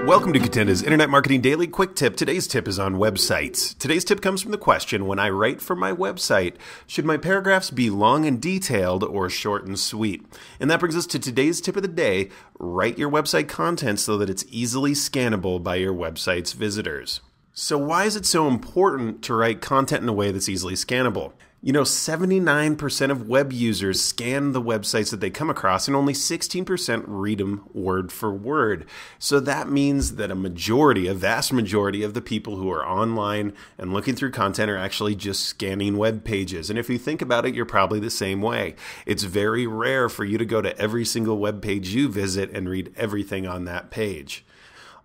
Welcome to Cutenda's Internet Marketing Daily Quick Tip. Today's tip is on websites. Today's tip comes from the question, when I write for my website, should my paragraphs be long and detailed or short and sweet? And that brings us to today's tip of the day. Write your website content so that it's easily scannable by your website's visitors. So why is it so important to write content in a way that's easily scannable? 79% of web users scan the websites that they come across and only 16% read them word for word. So that means that a vast majority of the people who are online and looking through content are actually just scanning web pages. And if you think about it, you're probably the same way. It's very rare for you to go to every single web page you visit and read everything on that page.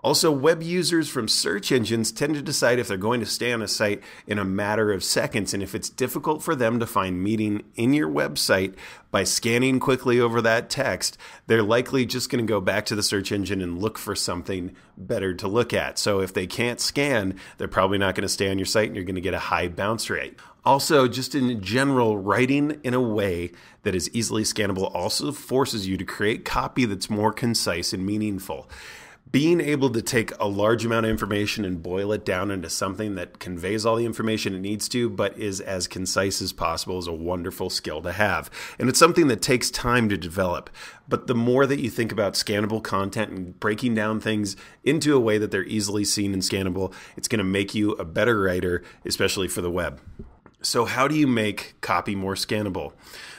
Also, web users from search engines tend to decide if they're going to stay on a site in a matter of seconds. And if it's difficult for them to find meaning in your website by scanning quickly over that text, they're likely just going to go back to the search engine and look for something better to look at. So if they can't scan, they're probably not going to stay on your site and you're going to get a high bounce rate. Also, just in general, writing in a way that is easily scannable also forces you to create copy that's more concise and meaningful. Being able to take a large amount of information and boil it down into something that conveys all the information it needs to, but is as concise as possible, is a wonderful skill to have. And it's something that takes time to develop. But the more that you think about scannable content and breaking down things into a way that they're easily seen and scannable, it's going to make you a better writer, especially for the web. So how do you make copy more scannable?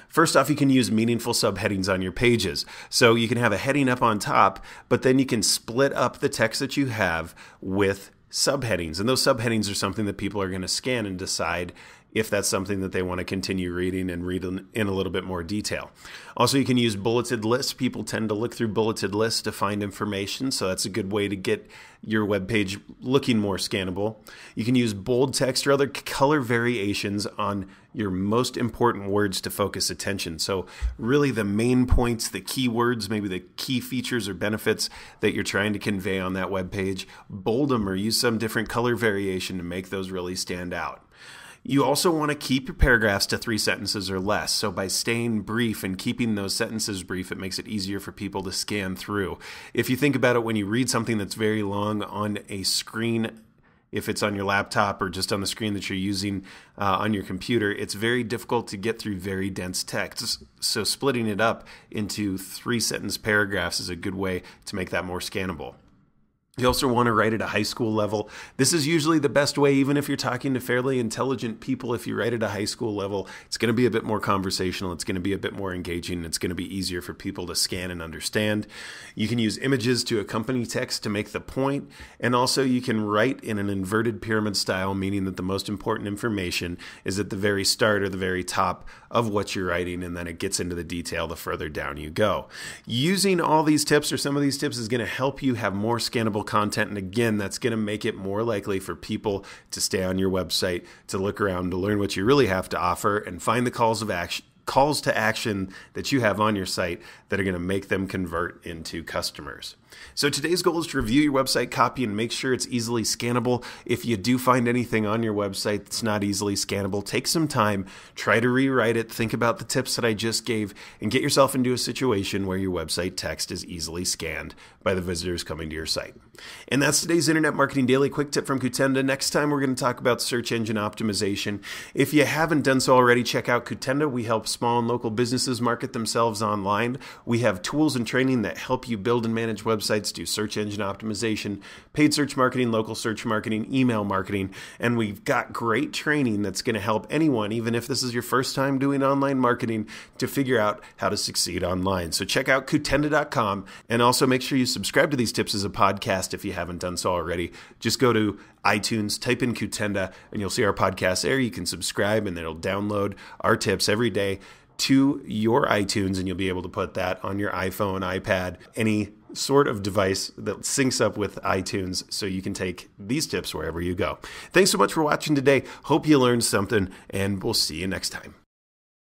First off, you can use meaningful subheadings on your pages. So you can have a heading up on top, but then you can split up the text that you have with subheadings. And those subheadings are something that people are going to scan and decide if that's something that they want to continue reading and read in a little bit more detail. Also, you can use bulleted lists. People tend to look through bulleted lists to find information, so that's a good way to get your web page looking more scannable. You can use bold text or other color variations on your most important words to focus attention. So really the main points, the keywords, maybe the key features or benefits that you're trying to convey on that web page, bold them or use some different color variation to make those really stand out. You also want to keep your paragraphs to 3 sentences or less. So by staying brief and keeping those sentences brief, it makes it easier for people to scan through. If you think about it, when you read something that's very long on a screen, if it's on your laptop or just on the screen that you're using on your computer, it's very difficult to get through very dense text. So splitting it up into 3-sentence paragraphs is a good way to make that more scannable. You also want to write at a high school level. This is usually the best way, even if you're talking to fairly intelligent people. If you write at a high school level, it's going to be a bit more conversational. It's going to be a bit more engaging. And it's going to be easier for people to scan and understand. You can use images to accompany text to make the point. And also you can write in an inverted pyramid style, meaning that the most important information is at the very start or the very top of what you're writing. And then it gets into the detail the further down you go. Using all these tips or some of these tips is going to help you have more scannable content. And again, that's going to make it more likely for people to stay on your website, to look around, to learn what you really have to offer and find the calls to action that you have on your site that are going to make them convert into customers. So today's goal is to review your website copy and make sure it's easily scannable. If you do find anything on your website that's not easily scannable, take some time, try to rewrite it, think about the tips that I just gave, and get yourself into a situation where your website text is easily scanned by the visitors coming to your site. And that's today's Internet Marketing Daily Quick Tip from Cutenda. Next time, we're going to talk about search engine optimization. If you haven't done so already, check out Cutenda. We help small and local businesses market themselves online. We have tools and training that help you build and manage websites, do search engine optimization, paid search marketing, local search marketing, email marketing, and we've got great training that's going to help anyone, even if this is your first time doing online marketing, to figure out how to succeed online. So check out Cutenda.com and also make sure you subscribe to these tips as a podcast if you haven't done so already. Just go to iTunes, type in Cutenda, and you'll see our podcast there. You can subscribe and it'll download our tips every day to your iTunes, and you'll be able to put that on your iPhone, iPad, any sort of device that syncs up with iTunes so you can take these tips wherever you go. Thanks so much for watching today. Hope you learned something, and we'll see you next time.